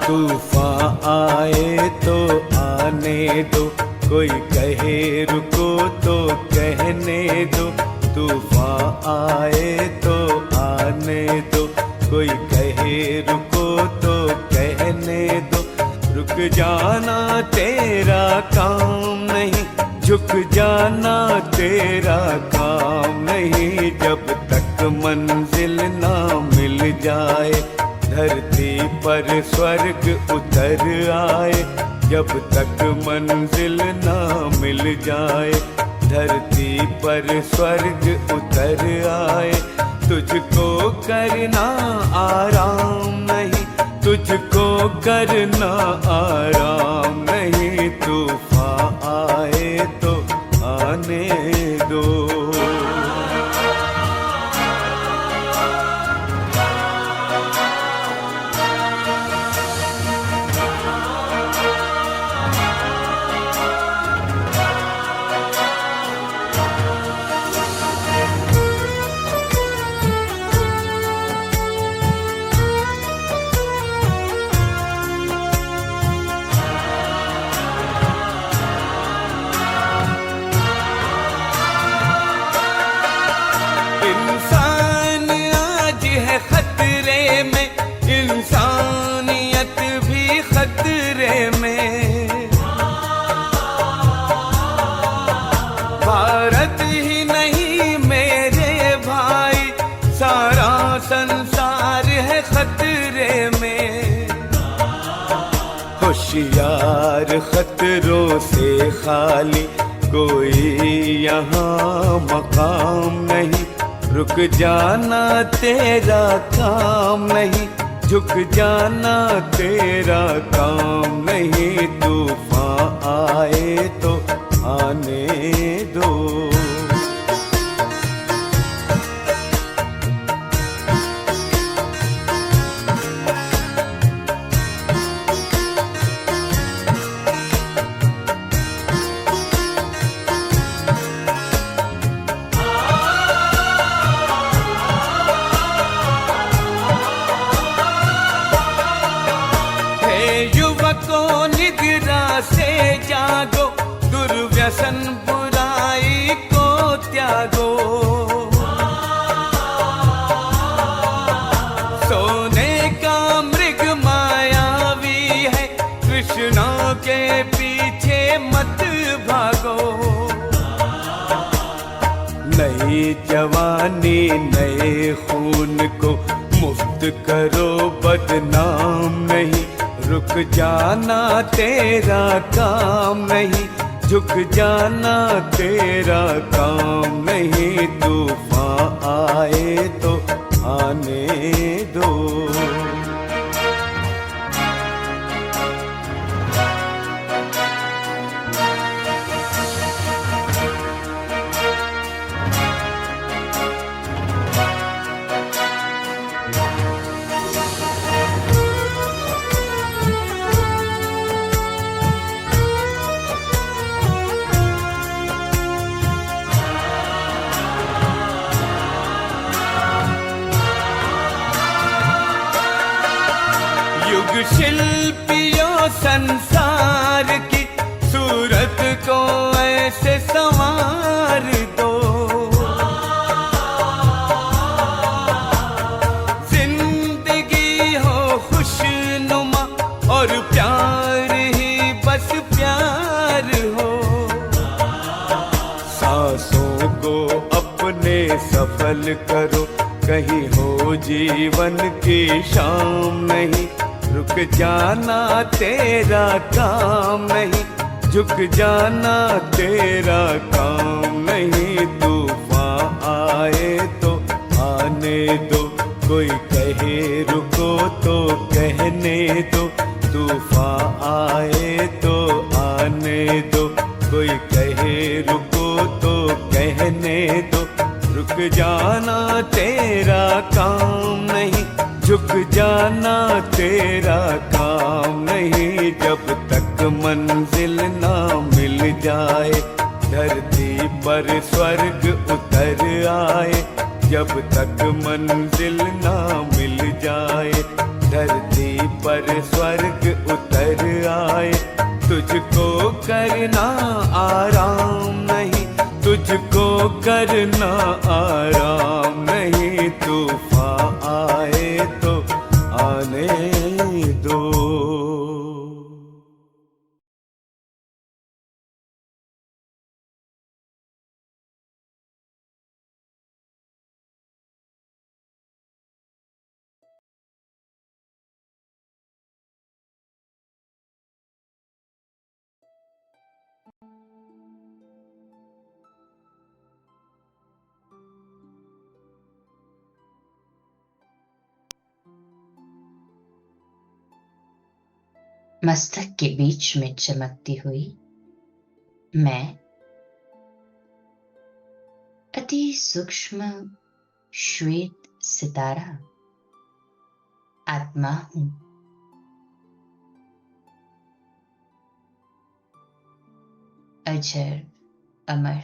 तूफान आए तो आने दो, कोई कहे रुको तो कहने दो। तूफान आए तो आने दो, कोई कहे रुको तो कहने दो। रुक जाना तेरा काम नहीं, झुक जाना तेरा काम नहीं। जब तक मंजिल ना मिल जाए, धरती पर स्वर्ग उतर आए। जब तक मंजिल ना मिल जाए, धरती पर स्वर्ग उतर आए। तुझको करना आराम नहीं, तुझको करना आराम नहीं। तूफान आए तो आने दो। खतरे में, इंसानियत भी खतरे में। भारत ही नहीं मेरे भाई, सारा संसार है खतरे में। होशियार खतरों से खाली, कोई यहाँ मकाम नहीं। रुक जाना तेरा काम नहीं, झुक जाना तेरा काम नहीं। तूफान आए तो आने दो। युवकों निद्रा से जागो, दुर्व्यसन बुराई को त्यागो। सोने का मृग मायावी है, कृष्णा के पीछे मत भागो। नई जवानी नए खून को मुफ्त करो, बदनाम नहीं। रुक जाना तेरा काम नहीं, झुक जाना तेरा काम नहीं। तूफान आए तो आने दो। युग शिल्पियों संसार की सूरत को ऐसे संवार दो। जिंदगी हो खुशनुमा और प्यार ही बस प्यार हो। सांसों को अपने सफल करो, कहीं हो जीवन की शाम नहीं। रुक जाना तेरा काम नहीं, झुक जाना तेरा काम नहीं। तूफान आए तो कहे रुको तो कहने दो, तूफान आए तो आने दो। कोई कहे रुको तो कहने दो, रुक जाना तेरा काम नहीं, झुक जाना तेरा काम नहीं। जब तक मंजिल ना मिल जाए, धरती पर स्वर्ग उतर आए। जब तक मंजिल ना मिल जाए, धरती पर स्वर्ग उतर आए। तुझको करना आराम नहीं, तुझको करना आराम नहीं। तूफान आए तो आने दो। मस्तक के बीच में चमकती हुई मैं अति सूक्ष्म श्वेत सितारा आत्मा हूं। अजर अमर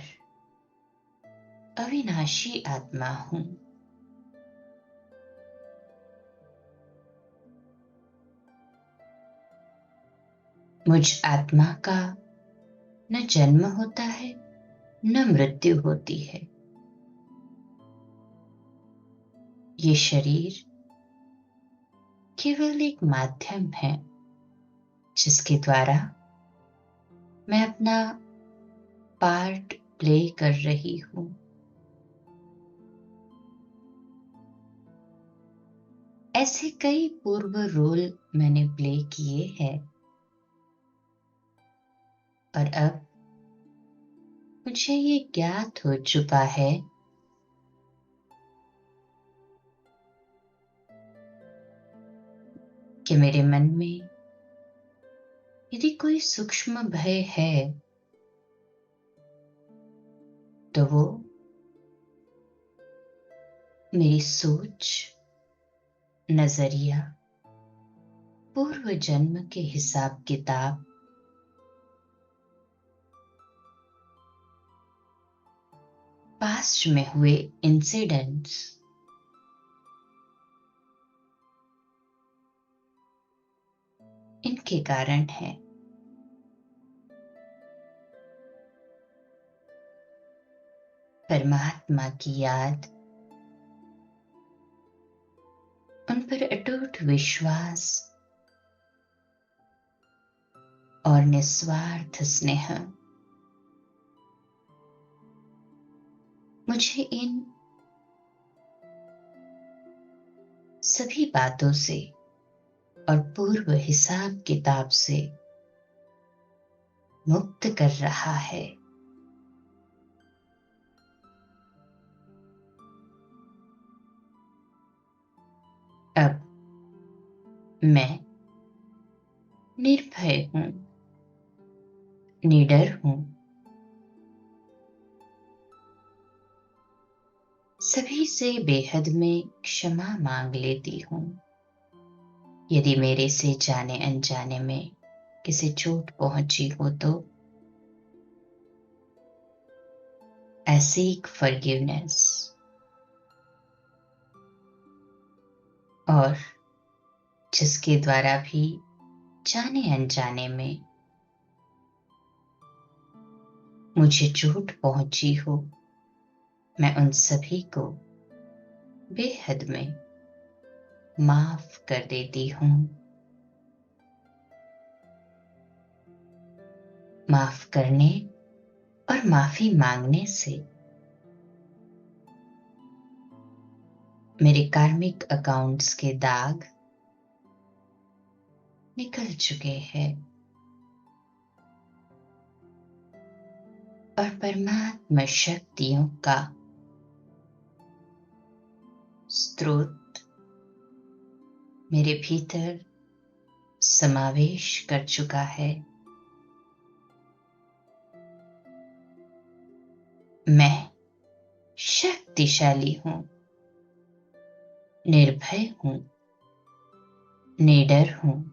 अविनाशी आत्मा हूं। मुझ आत्मा का न जन्म होता है न मृत्यु होती है। ये शरीर केवल एक माध्यम है जिसके द्वारा मैं अपना पार्ट प्ले कर रही हूं। ऐसे कई पूर्व रोल मैंने प्ले किए हैं और अब मुझे ये ज्ञात हो चुका है कि मेरे मन में यदि कोई सूक्ष्म भय है तो वो मेरी सोच, नजरिया, पूर्व जन्म के हिसाब किताब, पास्ट में हुए इंसिडेंट्स, इनके कारण है। परमात्मा की याद, उन पर अटूट विश्वास और निस्वार्थ स्नेह मुझे इन सभी बातों से और पूर्व हिसाब किताब से मुक्त कर रहा है। अब मैं निर्भय हूं, निडर हूं। सभी से बेहद में क्षमा मांग लेती हूं यदि मेरे से जाने अनजाने में किसी चोट पहुंची हो तो। I seek forgiveness। और जिसके द्वारा भी जाने अनजाने में मुझे चोट पहुंची हो, मैं उन सभी को बेहद में माफ कर देती हूं। माफ करने और माफी मांगने से मेरे कार्मिक अकाउंट्स के दाग निकल चुके हैं और परमात्मा शक्तियों का स्रोत मेरे भीतर समावेश कर चुका है। मैं शक्तिशाली हूं, निर्भय हूं, निडर हूं।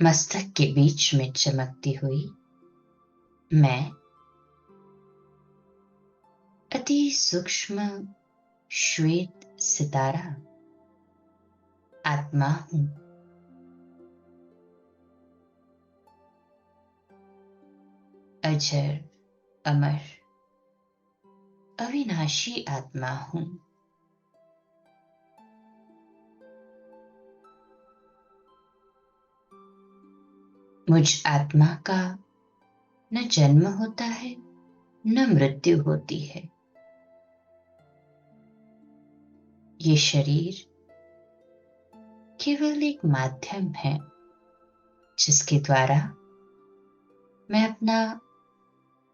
मस्तक के बीच में चमकती हुई मैं अति सूक्ष्म श्वेत सितारा आत्मा हूं। अजर, अमर, अविनाशी आत्मा हूं। मुझ आत्मा का न जन्म होता है न मृत्यु होती है। ये शरीर केवल एक माध्यम है जिसके द्वारा मैं अपना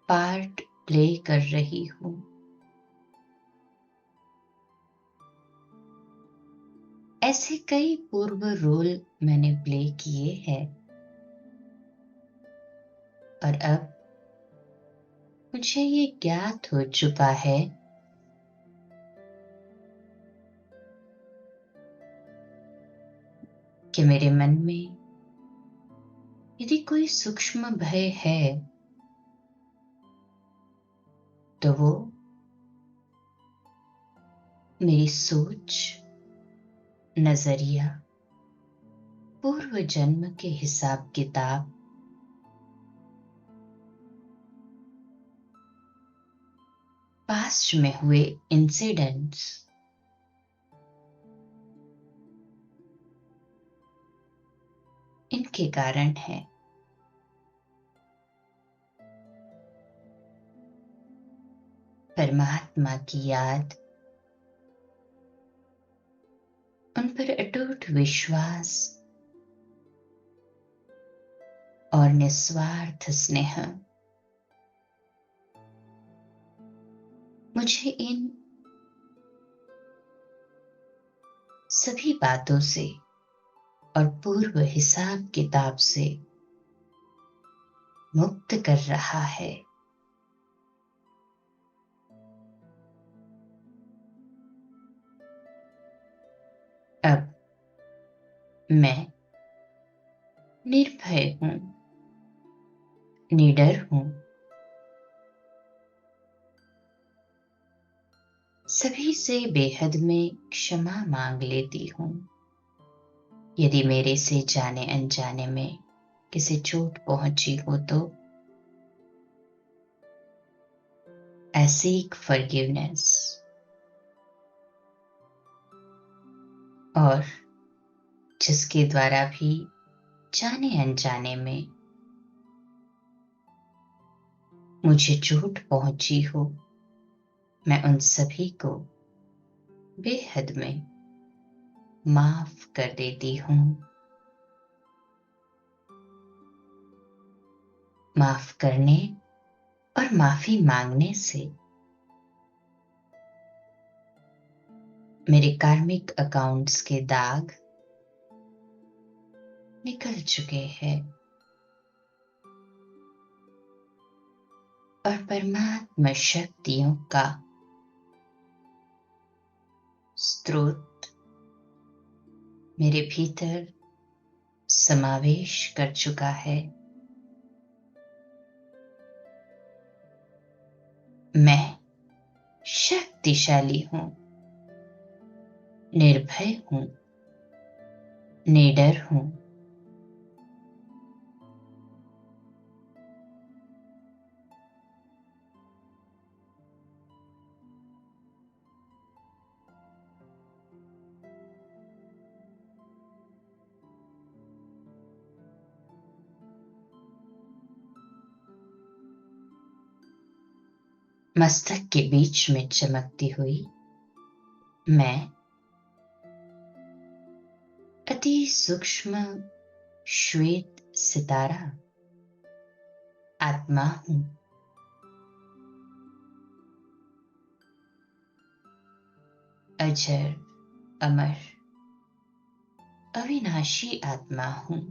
पार्ट प्ले कर रही हूं। ऐसे कई पूर्व रोल मैंने प्ले किए हैं और अब मुझे ये ज्ञात हो चुका है कि मेरे मन में यदि कोई सूक्ष्म भय है तो वो मेरी सोच, नजरिया, पूर्व जन्म के हिसाब किताब, पास्ट में हुए इंसिडेंट्स, इनके कारण है। परमात्मा की याद, उन पर अटूट विश्वास और निस्वार्थ स्नेह मुझे इन सभी बातों से और पूर्व हिसाब किताब से मुक्त कर रहा है। अब मैं निर्भय हूं, निडर हूं। सभी से बेहद में क्षमा मांग लेती हूं यदि मेरे से जाने अनजाने में किसी चोट पहुंची हो तो। I seek forgiveness। और जिसके द्वारा भी जाने अनजाने में मुझे चोट पहुंची हो, मैं उन सभी को बेहद में माफ कर देती हूं। माफ करने और माफी मांगने से मेरे कार्मिक अकाउंट्स के दाग निकल चुके हैं और परमात्मा शक्तियों का स्रोत मेरे भीतर समावेश कर चुका है। मैं शक्तिशाली हूं, निर्भय हूं, निडर हूं। मस्तक के बीच में चमकती हुई मैं अति सूक्ष्म श्वेत सितारा आत्मा हूं। अजर अमर अविनाशी आत्मा हूं।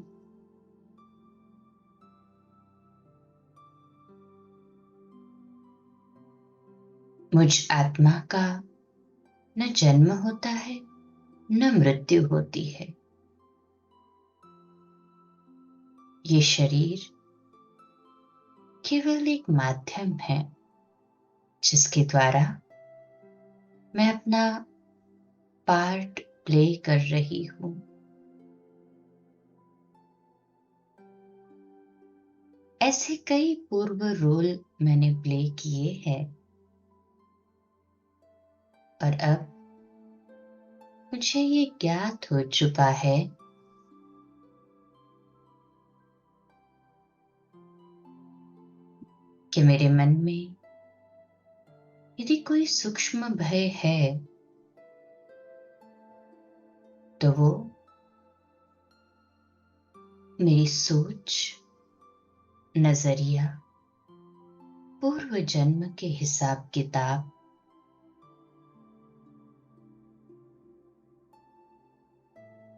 मुझ आत्मा का न जन्म होता है न मृत्यु होती है। ये शरीर केवल एक माध्यम है जिसके द्वारा मैं अपना पार्ट प्ले कर रही हूं। ऐसे कई पूर्व रोल मैंने प्ले किए हैं और अब मुझे ये ज्ञात हो चुका है कि मेरे मन में यदि कोई सूक्ष्म भय है तो वो मेरी सोच, नजरिया, पूर्व जन्म के हिसाब किताब,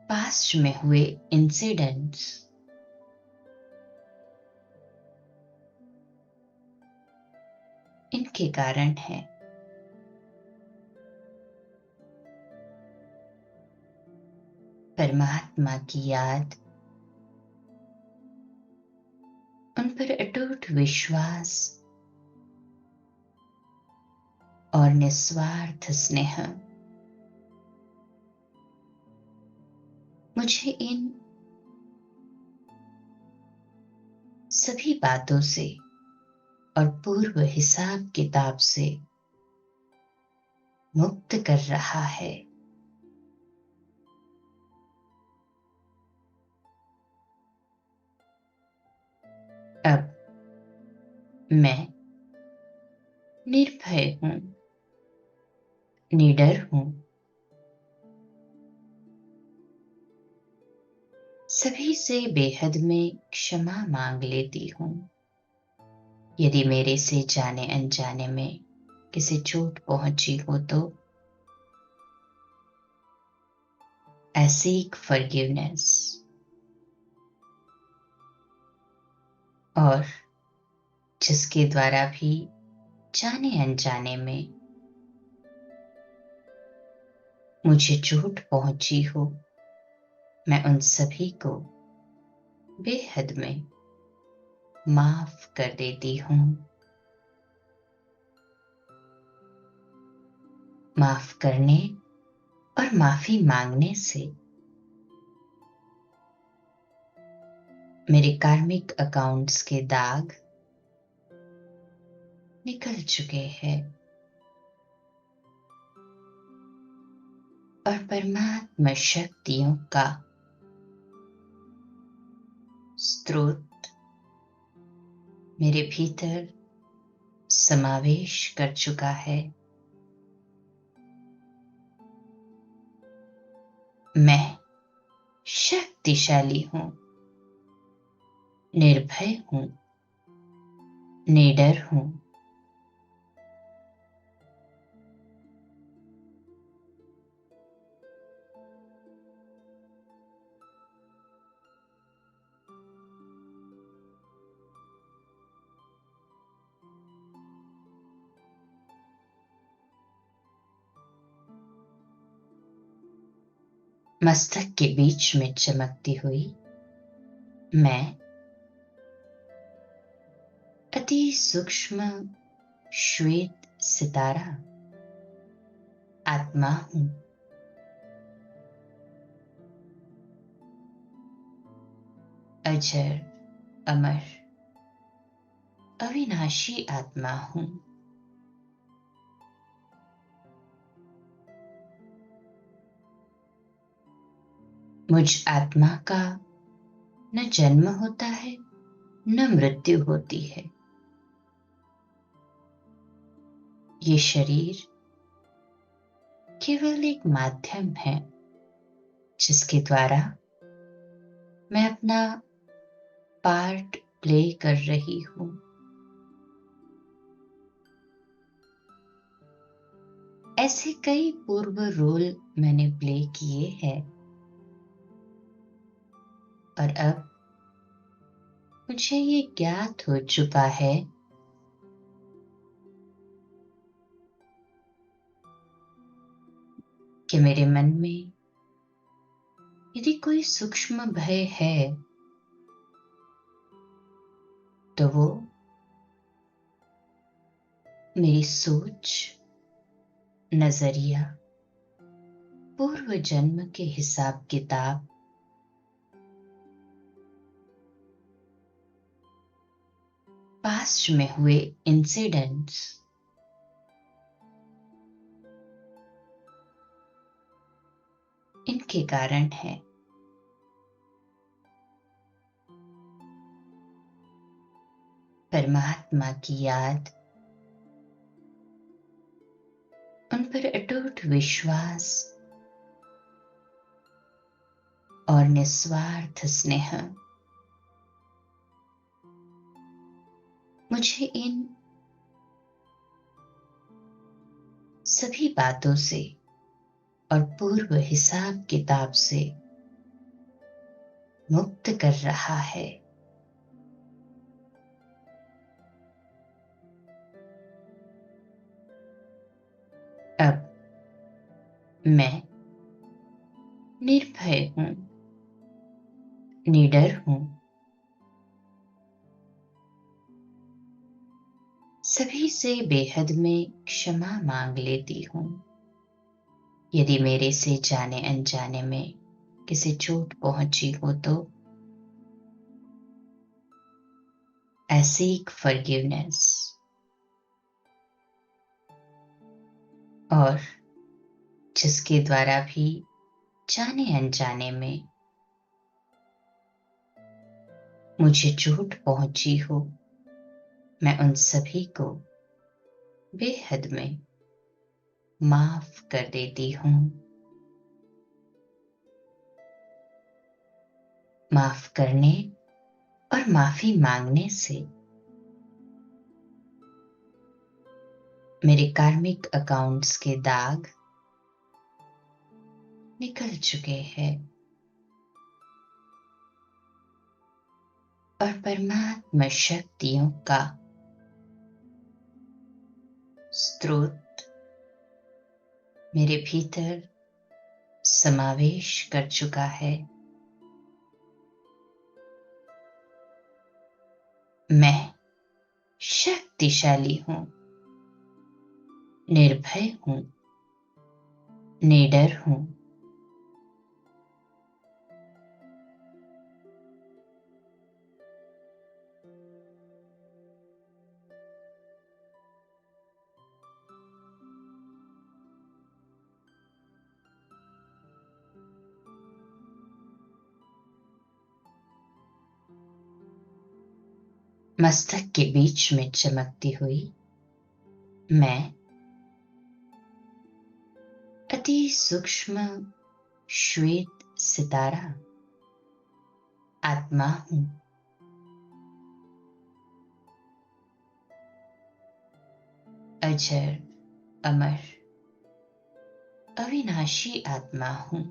पास्ट में हुए इंसिडेंट्स, इनके कारण है। परमात्मा की याद, उन पर अटूट विश्वास और निस्वार्थ स्नेह मुझे इन सभी बातों से और पूर्व हिसाब किताब से मुक्त कर रहा है। अब मैं निर्भय हूं, निडर हूं। सभी से बेहद में क्षमा मांग लेती हूं यदि मेरे से जाने अनजाने में किसी चोट पहुंची हो तो। I seek forgiveness। और जिसके द्वारा भी जाने अनजाने में मुझे चोट पहुंची हो, मैं उन सभी को बेहद में माफ कर देती हूं। माफ करने और माफी मांगने से मेरे कार्मिक अकाउंट्स के दाग निकल चुके हैं और परमात्मा शक्तियों का स्रोत मेरे भीतर समावेश कर चुका है। मैं शक्तिशाली हूं, निर्भय हूं, निडर हूं। मस्तक के बीच में चमकती हुई मैं अति सूक्ष्म श्वेत सितारा आत्मा हूं। अजर अमर अविनाशी आत्मा हूं। मुझ आत्मा का न जन्म होता है न मृत्यु होती है। ये शरीर केवल एक माध्यम है जिसके द्वारा मैं अपना पार्ट प्ले कर रही हूँ। ऐसे कई पूर्व रोल मैंने प्ले किए हैं और अब मुझे ये ज्ञात हो चुका है कि मेरे मन में यदि कोई सूक्ष्म भय है तो वो मेरी सोच, नजरिया, पूर्व जन्म के हिसाब किताब, पास्ट में हुए इंसिडेंट्स, इनके कारण है। परमात्मा की याद, उन पर अटूट विश्वास और निस्वार्थ स्नेह मुझे इन सभी बातों से और पूर्व हिसाब किताब से मुक्त कर रहा है। अब मैं निर्भय हूं, निडर हूं, सभी से बेहद में क्षमा मांग लेती हूं यदि मेरे से जाने अनजाने में किसी चोट पहुंची हो तो। I seek forgiveness और जिसके द्वारा भी जाने अनजाने में मुझे चोट पहुंची हो, मैं उन सभी को बेहद में माफ कर देती हूँ। माफ करने और माफी मांगने से मेरे कार्मिक अकाउंट्स के दाग निकल चुके हैं और परमात्मा शक्तियों का स्रोत मेरे भीतर समावेश कर चुका है। मैं शक्तिशाली हूं, निर्भय हूं, निडर हूं। मस्तक के बीच में चमकती हुई मैं अति सूक्ष्म श्वेत सितारा आत्मा हूं। अजर, अमर, अविनाशी आत्मा हूं।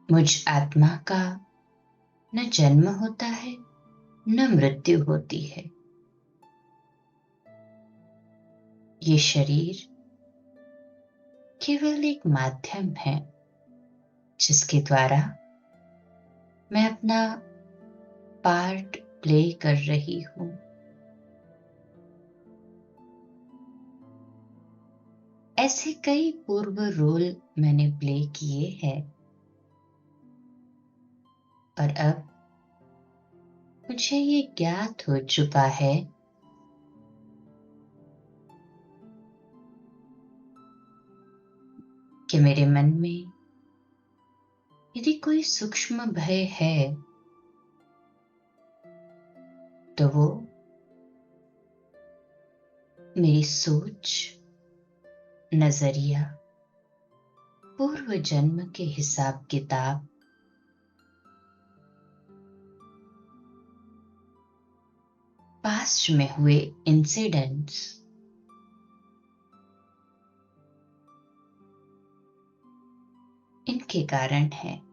मुझ आत्मा का न जन्म होता है न मृत्यु होती है। ये शरीर केवल एक माध्यम है जिसके द्वारा मैं अपना पार्ट प्ले कर रही हूं। ऐसे कई पूर्व रोल मैंने प्ले किए हैं और अब मुझे ये ज्ञात हो चुका है कि मेरे मन में यदि कोई सूक्ष्म भय है तो वो मेरी सोच, नजरिया, पूर्व जन्म के हिसाब किताब, पास्ट में हुए इंसिडेंट्स, इनके कारण है।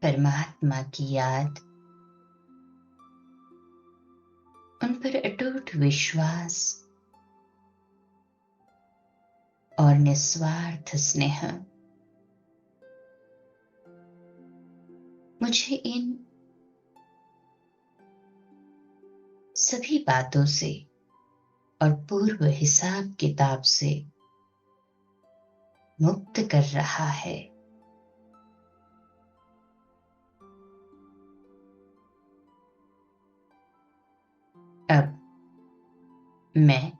परमात्मा की याद, उन पर अटूट विश्वास और निस्वार्थ स्नेह मुझे इन सभी बातों से और पूर्व हिसाब किताब से मुक्त कर रहा है। अब मैं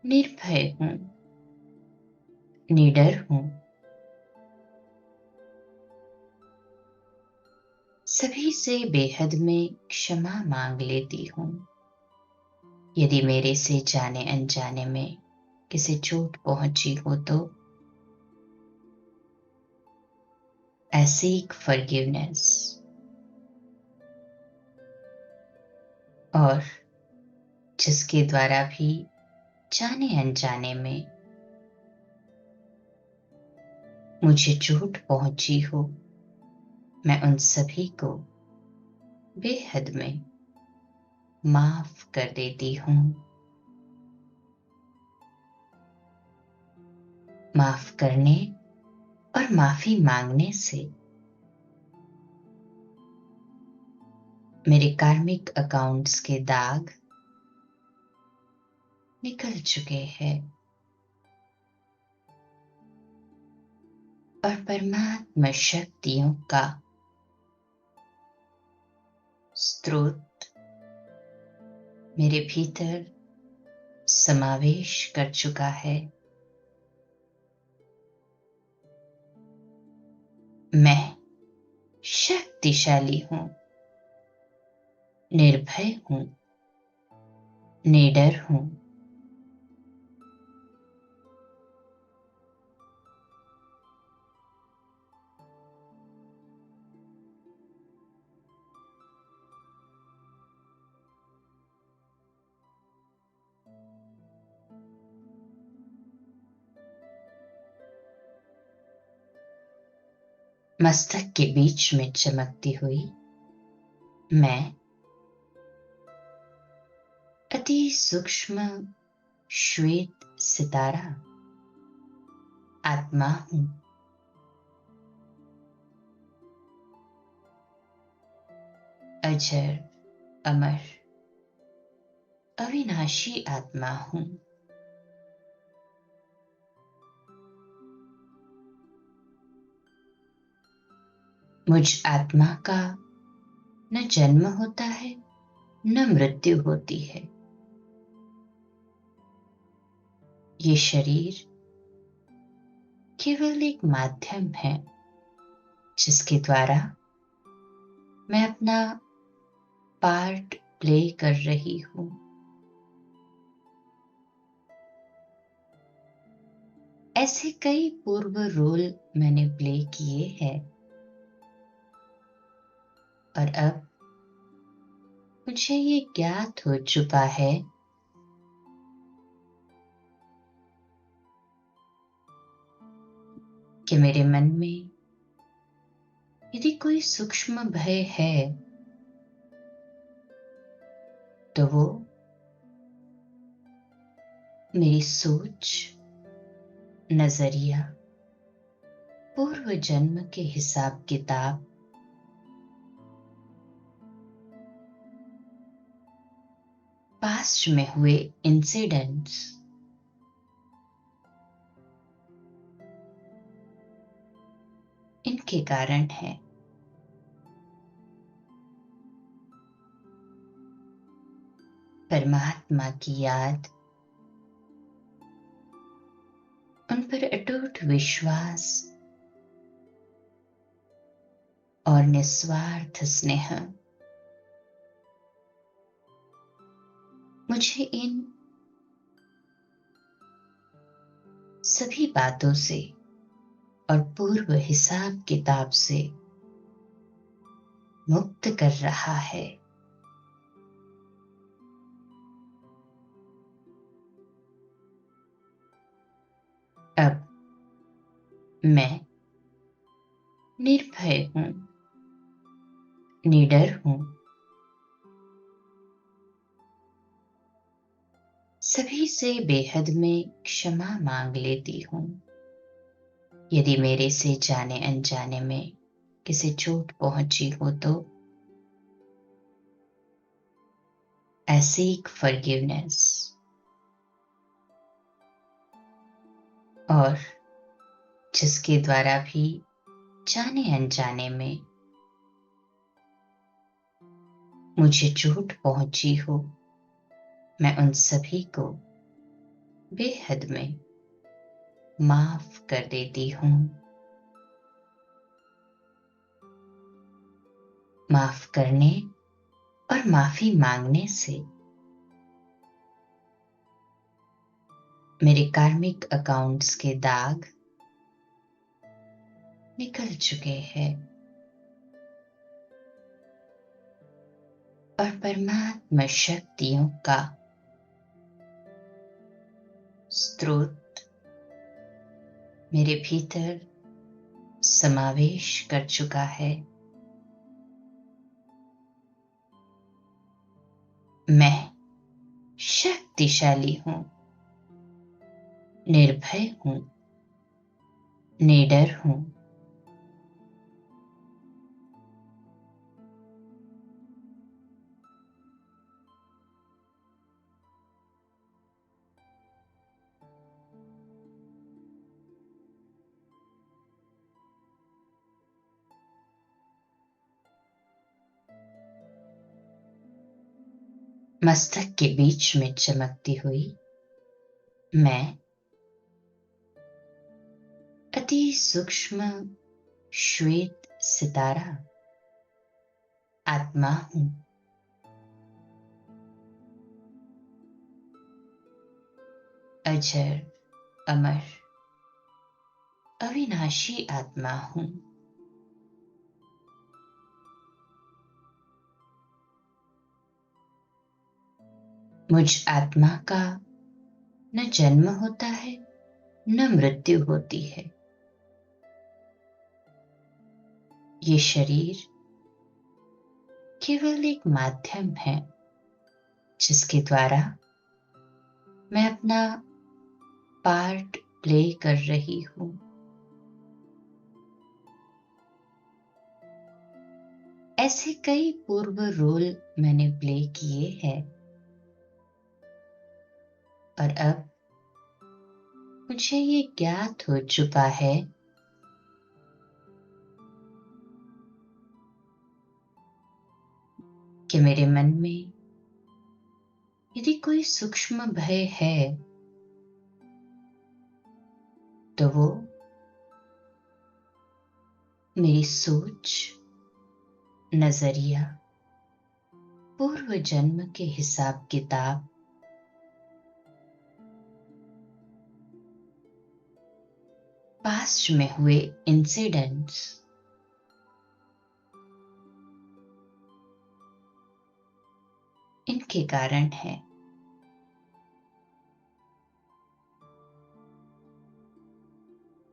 निर्भय हूं, निडर हूं, सभी से बेहद में क्षमा मांग लेती हूं। यदि मेरे से जाने अनजाने में किसी चोट पहुंची हो तो I seek forgiveness। और जिसके द्वारा भी जाने अनजाने में मुझे चोट पहुंची हो, मैं उन सभी को बेहद में माफ कर देती हूं। माफ करने और माफी मांगने से मेरे कार्मिक अकाउंट्स के दाग निकल चुके हैं और परमात्मा शक्तियों का स्रोत मेरे भीतर समावेश कर चुका है। मैं शक्तिशाली हूं, निर्भय हूं, निडर हूं। मस्तक के बीच में चमकती हुई मैं अति सूक्ष्म श्वेत सितारा आत्मा हूं। अजर, अमर, अविनाशी आत्मा हूं। मुझ आत्मा का न जन्म होता है न मृत्यु होती है। ये शरीर केवल एक माध्यम है जिसके द्वारा मैं अपना पार्ट प्ले कर रही हूं। ऐसे कई पूर्व रोल मैंने प्ले किए हैं और अब मुझे ये ज्ञात हो चुका है कि मेरे मन में यदि कोई सूक्ष्म भय है तो वो मेरी सोच, नजरिया, पूर्व जन्म के हिसाब किताब, पास्ट में हुए इंसिडेंट्स, इनके कारण है। परमात्मा की याद, उन पर अटूट विश्वास और निस्वार्थ स्नेह मुझे इन सभी बातों से और पूर्व हिसाब किताब से मुक्त कर रहा है। अब मैं निर्भय हूं, निडर हूं, सभी से बेहद में क्षमा मांग लेती हूं। यदि मेरे से जाने अनजाने में किसी चोट पहुंची हो तो I seek forgiveness। और जिसके द्वारा भी जाने अनजाने में मुझे चोट पहुंची हो, मैं उन सभी को बेहद में माफ कर देती हूं। माफ करने और माफी मांगने से मेरे कार्मिक अकाउंट्स के दाग निकल चुके हैं और परमात्मा शक्तियों का स्रोत मेरे भीतर समावेश कर चुका है। मैं शक्तिशाली हूं, निर्भय हूं, निडर हूं। मस्तक के बीच में चमकती हुई मैं अति सूक्ष्म श्वेत सितारा आत्मा हूं। अजर अमर अविनाशी आत्मा हूं। मुझ आत्मा का न जन्म होता है न मृत्यु होती है। ये शरीर केवल एक माध्यम है जिसके द्वारा मैं अपना पार्ट प्ले कर रही हूं। ऐसे कई पूर्व रोल मैंने प्ले किए हैं और अब मुझे ये ज्ञात हो चुका है कि मेरे मन में यदि कोई सूक्ष्म भय है तो वो मेरी सोच, नजरिया, पूर्व जन्म के हिसाब किताब, पास्ट में हुए इंसिडेंट्स, इनके कारण है।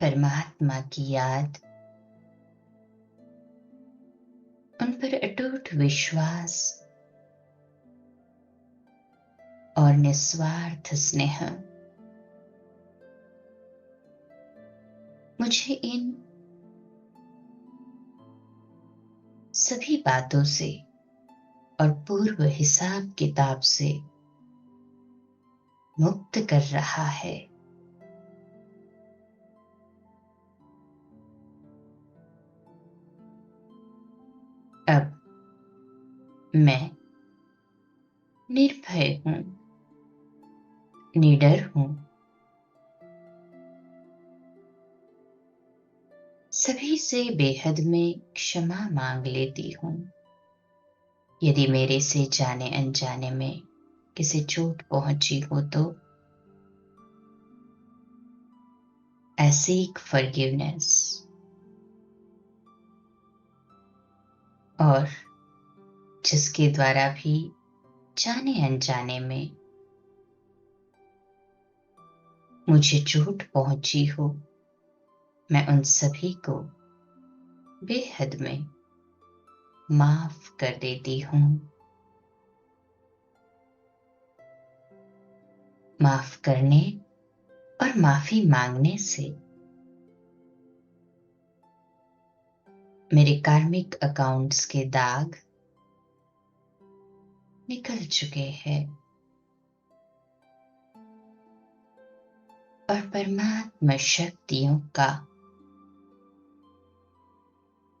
परमात्मा की याद, उन पर अटूट विश्वास और निस्वार्थ स्नेह मुझे इन सभी बातों से और पूर्व हिसाब किताब से मुक्त कर रहा है। अब मैं निर्भय हूं, निडर हूं, सभी से बेहद में क्षमा मांग लेती हूँ। यदि मेरे से जाने अनजाने में किसी चोट पहुंची हो तो I seek forgiveness। और जिसके द्वारा भी जाने अनजाने में मुझे चोट पहुंची हो, मैं उन सभी को बेहद में माफ कर देती हूँ। माफ करने और माफी मांगने से मेरे कार्मिक अकाउंट्स के दाग निकल चुके हैं और परमात्मा शक्तियों का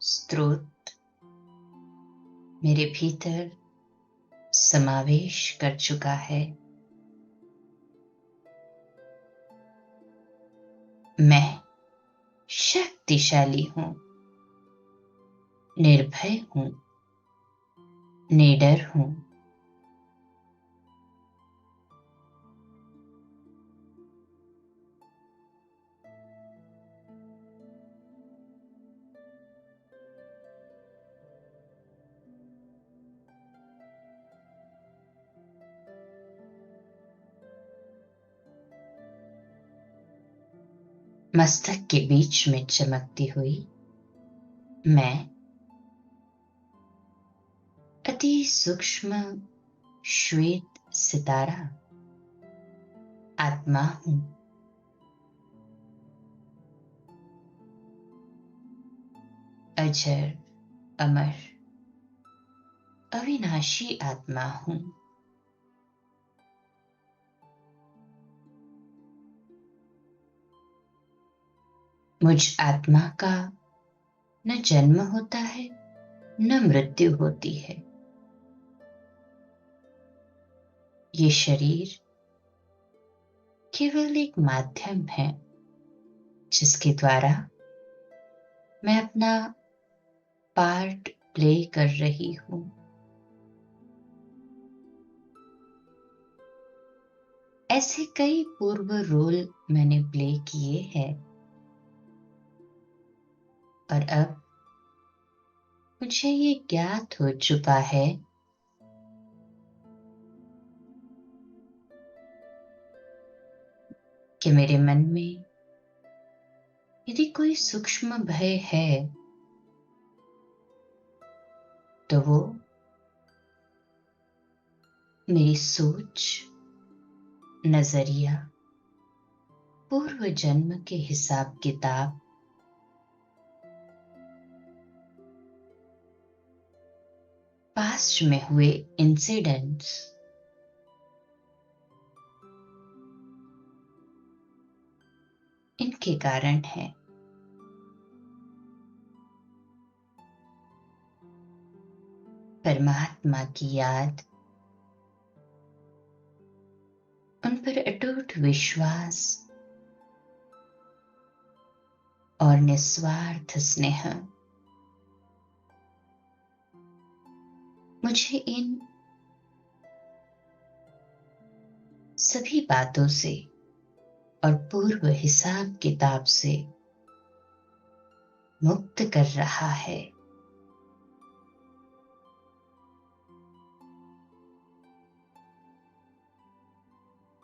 स्रोत मेरे भीतर समावेश कर चुका है। मैं शक्तिशाली हूँ, निर्भय हूँ, निडर हूँ। मस्तक के बीच में चमकती हुई मैं अति सूक्ष्म श्वेत सितारा आत्मा हूँ। अजर अमर अविनाशी आत्मा हूँ। मुझ आत्मा का न जन्म होता है न मृत्यु होती है। ये शरीर केवल एक माध्यम है जिसके द्वारा मैं अपना पार्ट प्ले कर रही हूँ। ऐसे कई पूर्व रोल मैंने प्ले किए हैं और अब मुझे ये ज्ञात हो चुका है कि मेरे मन में यदि कोई सूक्ष्म भय है तो वो मेरी सोच, नजरिया, पूर्व जन्म के हिसाब किताब, पास्ट में हुए इंसिडेंट्स, इनके कारण है। परमात्मा की याद, उन पर अटूट विश्वास और निस्वार्थ स्नेह मुझे इन सभी बातों से और पूर्व हिसाब किताब से मुक्त कर रहा है।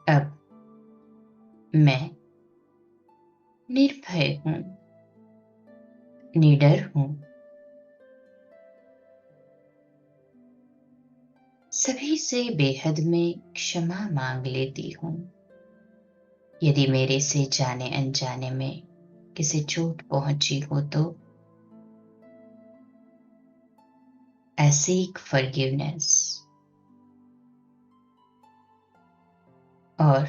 अब मैं निर्भय हूँ, निडर हूँ। सभी से बेहद में क्षमा मांग लेती हूँ। यदि मेरे से जाने अनजाने में किसी चोट पहुंची हो तो I seek forgiveness। और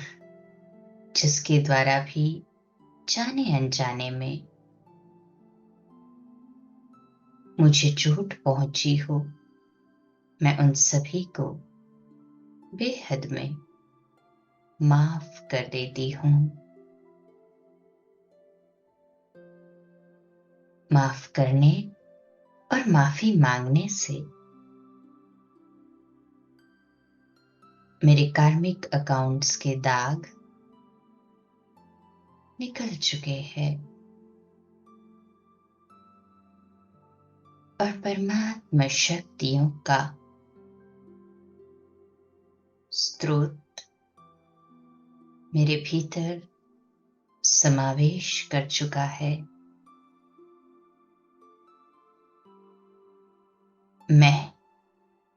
जिसके द्वारा भी जाने अनजाने में मुझे चोट पहुंची हो, मैं उन सभी को बेहद में माफ कर देती हूँ। माफ करने और माफी मांगने से मेरे कार्मिक अकाउंट्स के दाग निकल चुके हैं और परमात्मा शक्तियों का स्रोत मेरे भीतर समावेश कर चुका है। मैं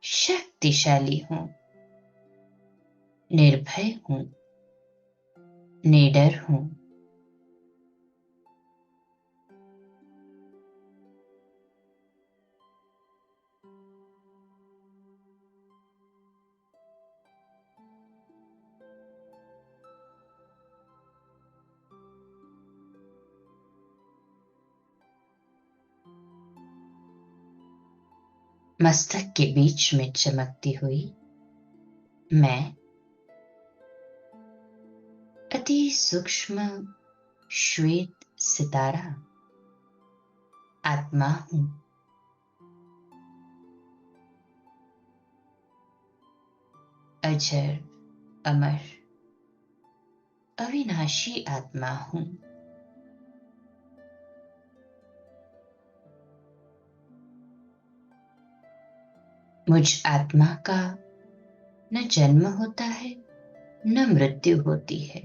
शक्तिशाली हूं, निर्भय हूं, निडर हूं। मस्तक के बीच में चमकती हुई मैं अति सूक्ष्म श्वेत सितारा आत्मा हूं। अजर अमर अविनाशी आत्मा हूं। मुझ आत्मा का न जन्म होता है न मृत्यु होती है।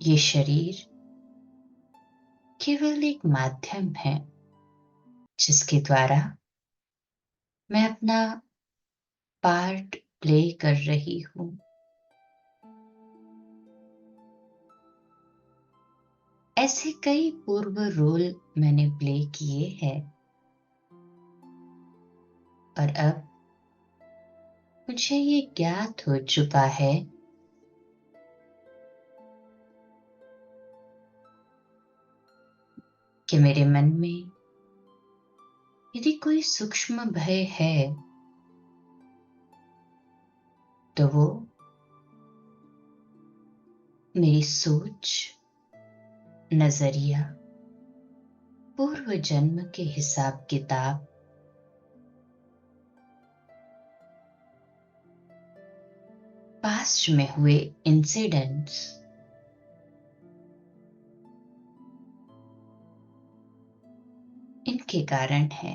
ये शरीर केवल एक माध्यम है जिसके द्वारा मैं अपना पार्ट प्ले कर रही हूं। ऐसे कई पूर्व रोल मैंने प्ले किए हैं और अब मुझे ये ज्ञात हो चुका है कि मेरे मन में यदि कोई सूक्ष्म भय है तो वो मेरी सोच, नजरिया, पूर्व जन्म के हिसाब किताब, पास्ट में हुए इंसिडेंट्स, इनके कारण है।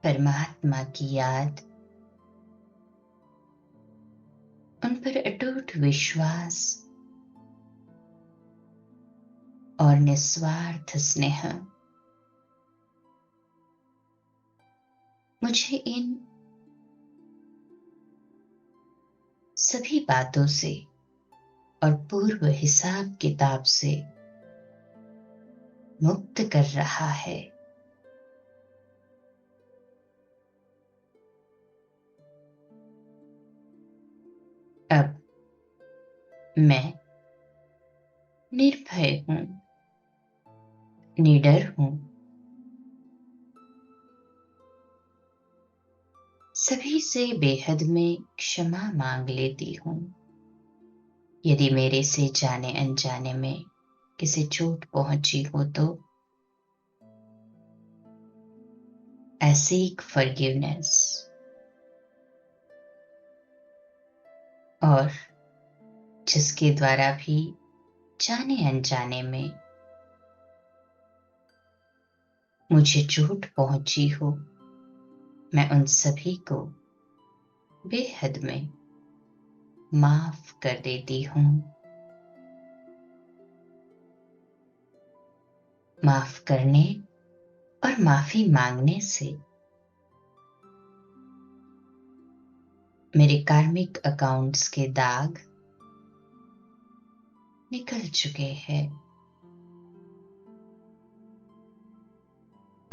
परमात्मा की याद, उन पर अटूट विश्वास और निस्वार्थ स्नेह मुझे इन सभी बातों से और पूर्व हिसाब किताब से मुक्त कर रहा है। अब मैं निर्भय हूं, निडर हूं। सभी से बेहद में क्षमा मांग लेती हूं यदि मेरे से जाने अनजाने में किसी चोट पहुंची हो तो। I seek forgiveness और जिसके द्वारा भी जाने अनजाने में मुझे चोट पहुंची हो, मैं उन सभी को बेहद में माफ कर देती हूं। माफ करने और माफी मांगने से मेरे कार्मिक अकाउंट्स के दाग निकल चुके हैं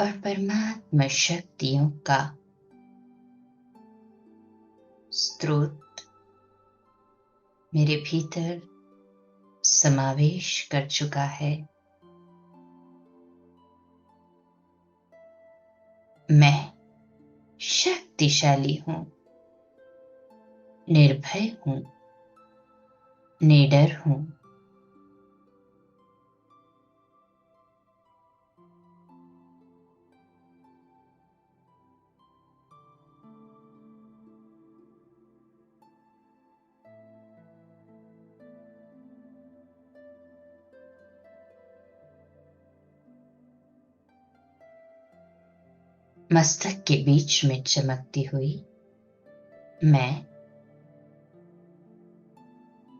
और परमात्मा शक्तियों का स्रोत मेरे भीतर समावेश कर चुका है। मैं शक्तिशाली हूं, निर्भय हूं, निडर हूं। मस्तक के बीच में चमकती हुई मैं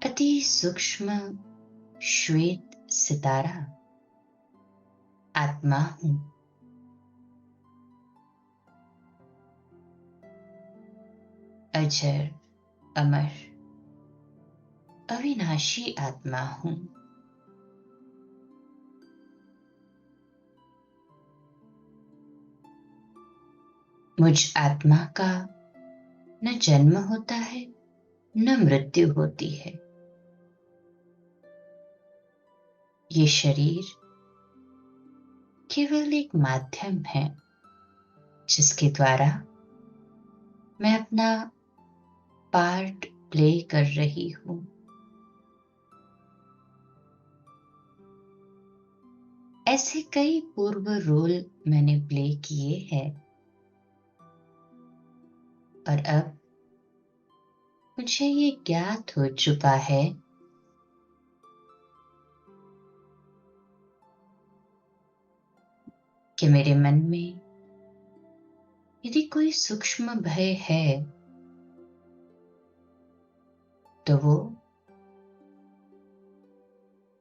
अति सूक्ष्म श्वेत सितारा आत्मा हूं। अजर अमर अविनाशी आत्मा हूं। मुझ आत्मा का न जन्म होता है न मृत्यु होती है। ये शरीर केवल एक माध्यम है जिसके द्वारा मैं अपना पार्ट प्ले कर रही हूं। ऐसे कई पूर्व रोल मैंने प्ले किए हैं और अब मुझे ये ज्ञात हो चुका है कि मेरे मन में यदि कोई सूक्ष्म भय है तो वो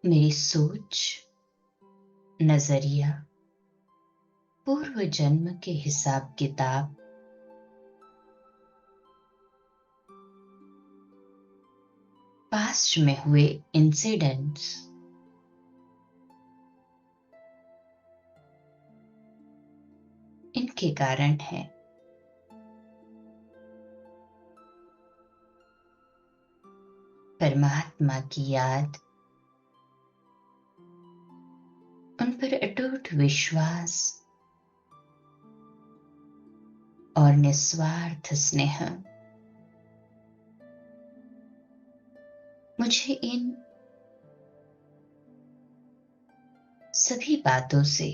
मेरी सोच, नजरिया, पूर्व जन्म के हिसाब किताब, पास्ट में हुए इंसिडेंट्स, इनके कारण है। परमात्मा की याद, उन पर अटूट विश्वास और निस्वार्थ स्नेह मुझे इन सभी बातों से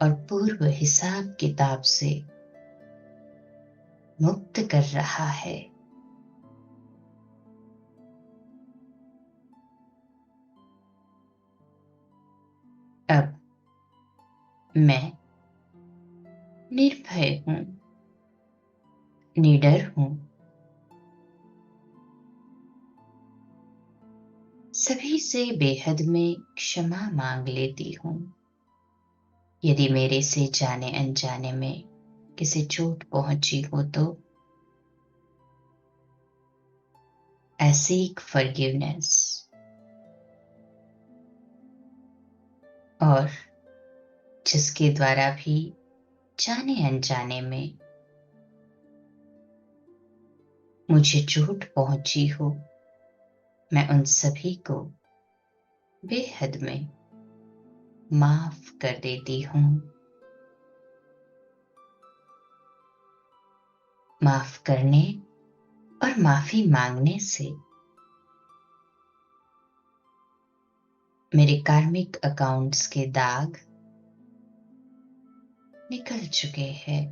और पूर्व हिसाब किताब से मुक्त कर रहा है। अब मैं निर्भय हूं, निडर हूं। सभी से बेहद में क्षमा मांग लेती हूं यदि मेरे से जाने अनजाने में किसी चोट पहुंची हो तो। I seek forgiveness। और जिसके द्वारा भी जाने अनजाने में मुझे चोट पहुंची हो, मैं उन सभी को बेहद में माफ कर देती हूं। माफ करने और माफी मांगने से मेरे कार्मिक अकाउंट्स के दाग निकल चुके हैं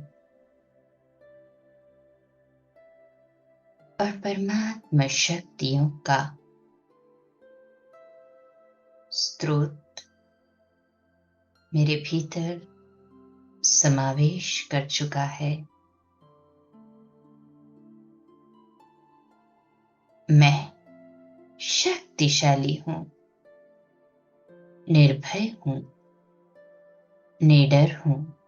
और परमात्मा शक्तियों का स्रोत मेरे भीतर समावेश कर चुका है। मैं शक्तिशाली हूं, निर्भय हूं, निडर हूं।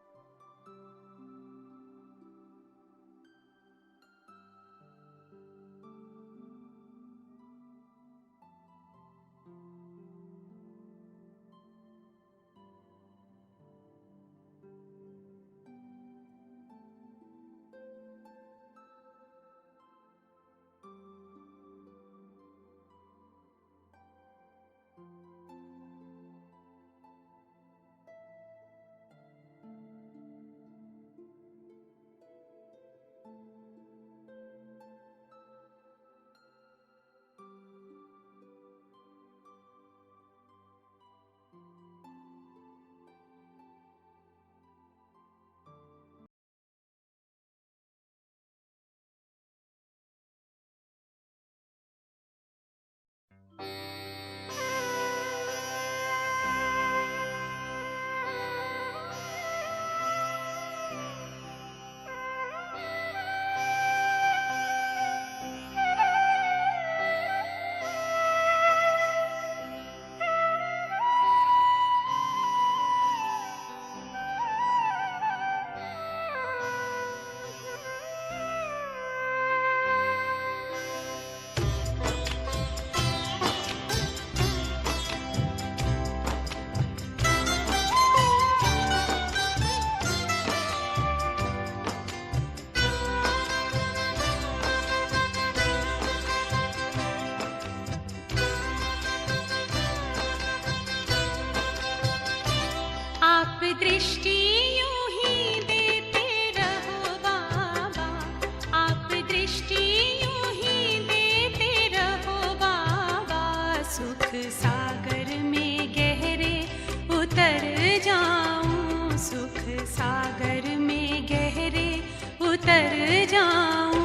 उतर जाऊं।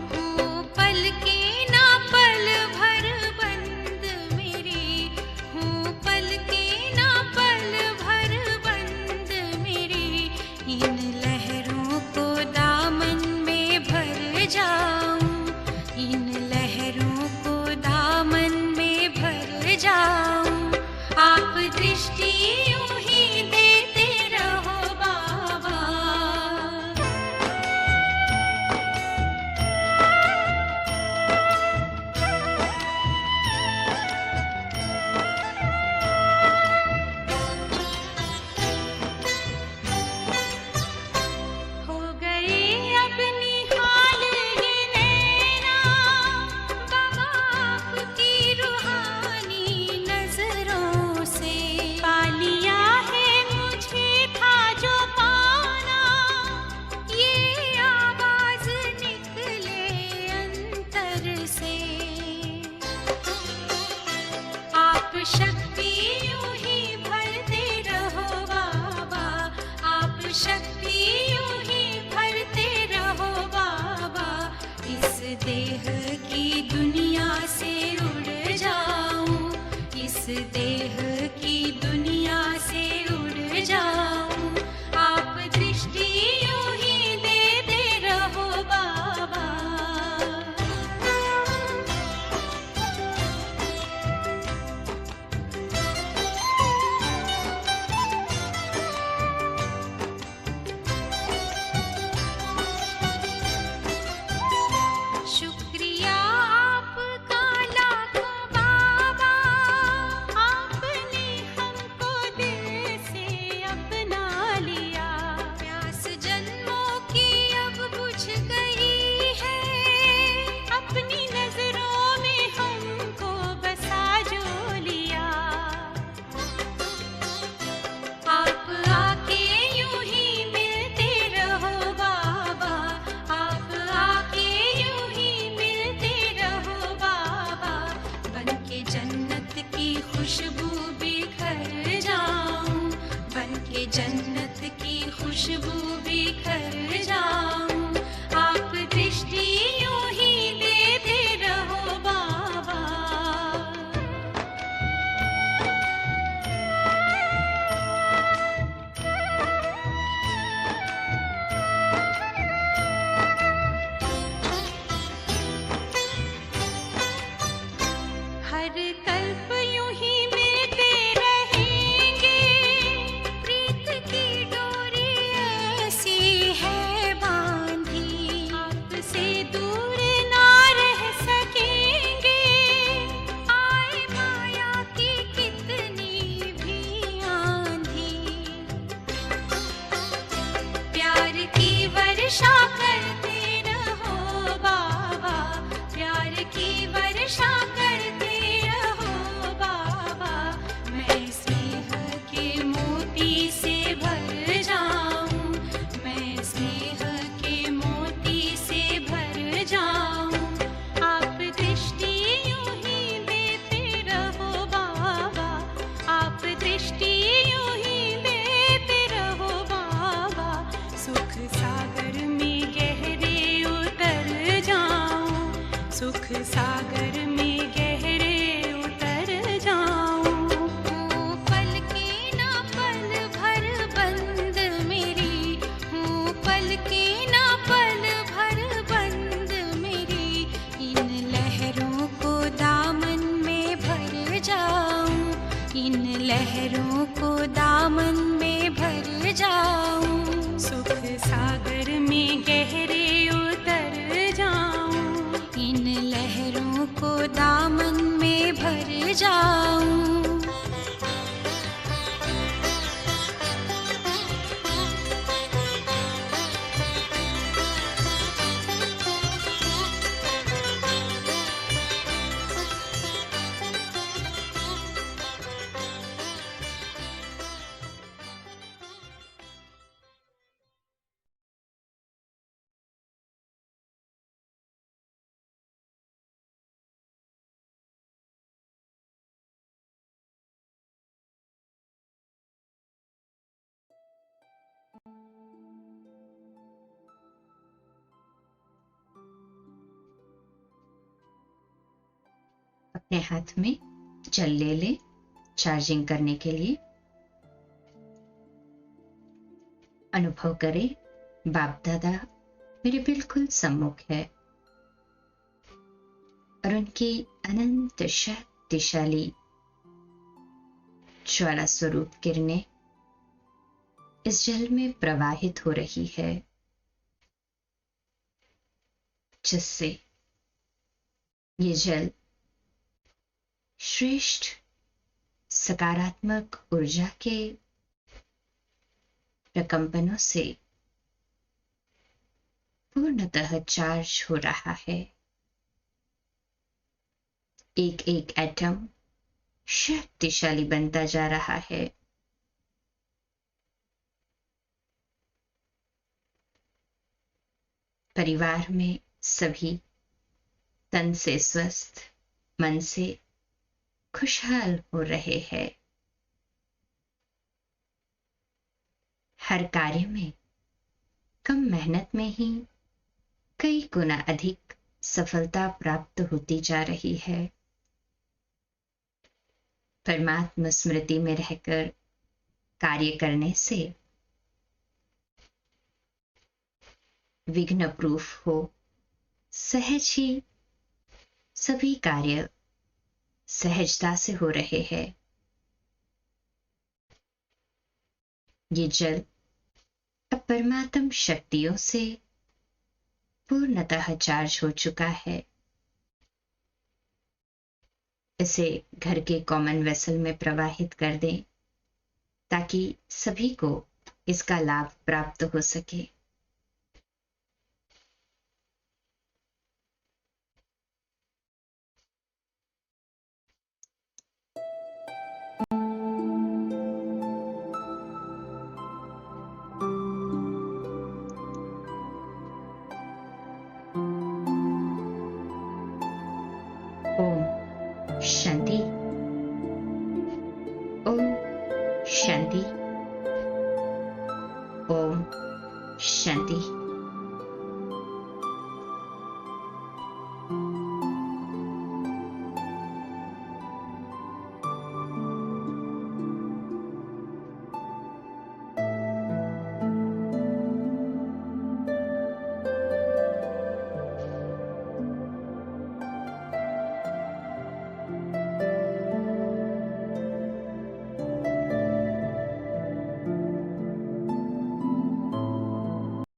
हूँ पलके ना पल भर बंद मेरी, हूँ पलके ना पल भर बंद मेरी, इन लहरों को दामन में भर जाऊं, इन लहरों को दामन में भर जाऊं। आप दृष्टि यूं ही देते रहो बाबा। हो गए अब निहाल ये नैना, बाबा आपकी रूहानी नजरों से। पा लिया है मुझे था जो पाना, ये आवाज निकले अंतर से। आप शक्ति यूं ही भरते रहो बाबा, आप शक्ति यूं ही भरते रहो बाबा। इस देह की दुनिया से उड़ जाऊं, इस देह की दुनिया से उड़ जाऊं। आप दृष्टि यूं ही देते रहो बाबा। शुक्रिया आपका लाखों बाबा, आपने हमको दिल से अपना लिया। प्यास जन्मों की अब बुझ गई है, अपनी नजरों में हमको बसा जो लिया। आप आके यूं ही मिलते रहो बाबा, आप आके यूं ही मिलते रहो बाबा। बनके जन्नत की खुशबू बिखर जाऊं, बनके जन्नत की खुशबू बिखर जाऊं। आप दृष्टि यूं ही देते रहो बाबा। हर कल्प यूं ही मिलते रहेंगे, प्रीत की डोरी ऐसी है बांधी। आपसे दूर ना रह सकेंगे, आए माया की कितनी भी आंधी। प्यार की वर्षा करते रहो बाबा, प्यार की वर्षा करते रहो बाबा। मैं स्नेह के मोती से भर जाऊं, मैं स्नेह के मोती से भर जाऊं। आप दृष्टि यूं ही देते रहो बाबा, आप दृष्टि यूं ही देते रहो बाबा। सुख सागर में गहरे उतर जाऊं, सुख सागर में गहरे उतर जाऊं। हूँ पलके ना पल भर बंद मेरी, हूँ पलके ना पल भर बंद मेरी, इन लहरों को दामन में भर जाऊं, इन लहरों को दामन में भर जाऊं। सुख सागर में गहरे उतर जाऊं, इन लहरों को दामन में भर जाऊं। अपने हाथ में जल ले ले चार्जिंग करने के लिए। अनुभव करें बाप दादा मेरे बिल्कुल सम्मुख है और उनकी अनंत शक्तिशाली ज्वाला स्वरूप किरणें इस जल में प्रवाहित हो रही है, जिससे ये जल श्रेष्ठ सकारात्मक ऊर्जा के प्रकंपनों से पूर्णतः चार्ज हो रहा है। एक एक एटम शक्तिशाली बनता जा रहा है। परिवार में सभी तन से स्वस्थ, मन से खुशहाल हो रहे हैं। हर कार्य में कम मेहनत में ही कई गुना अधिक सफलता प्राप्त होती जा रही है। परमात्मा स्मृति में रहकर कार्य करने से विघ्न प्रूफ हो, सहज ही सभी कार्य सहजता से हो रहे हैं। ये जल अब परमात्म शक्तियों से पूर्णतः चार्ज हो चुका है। इसे घर के कॉमन वेसल में प्रवाहित कर दें ताकि सभी को इसका लाभ प्राप्त हो सके।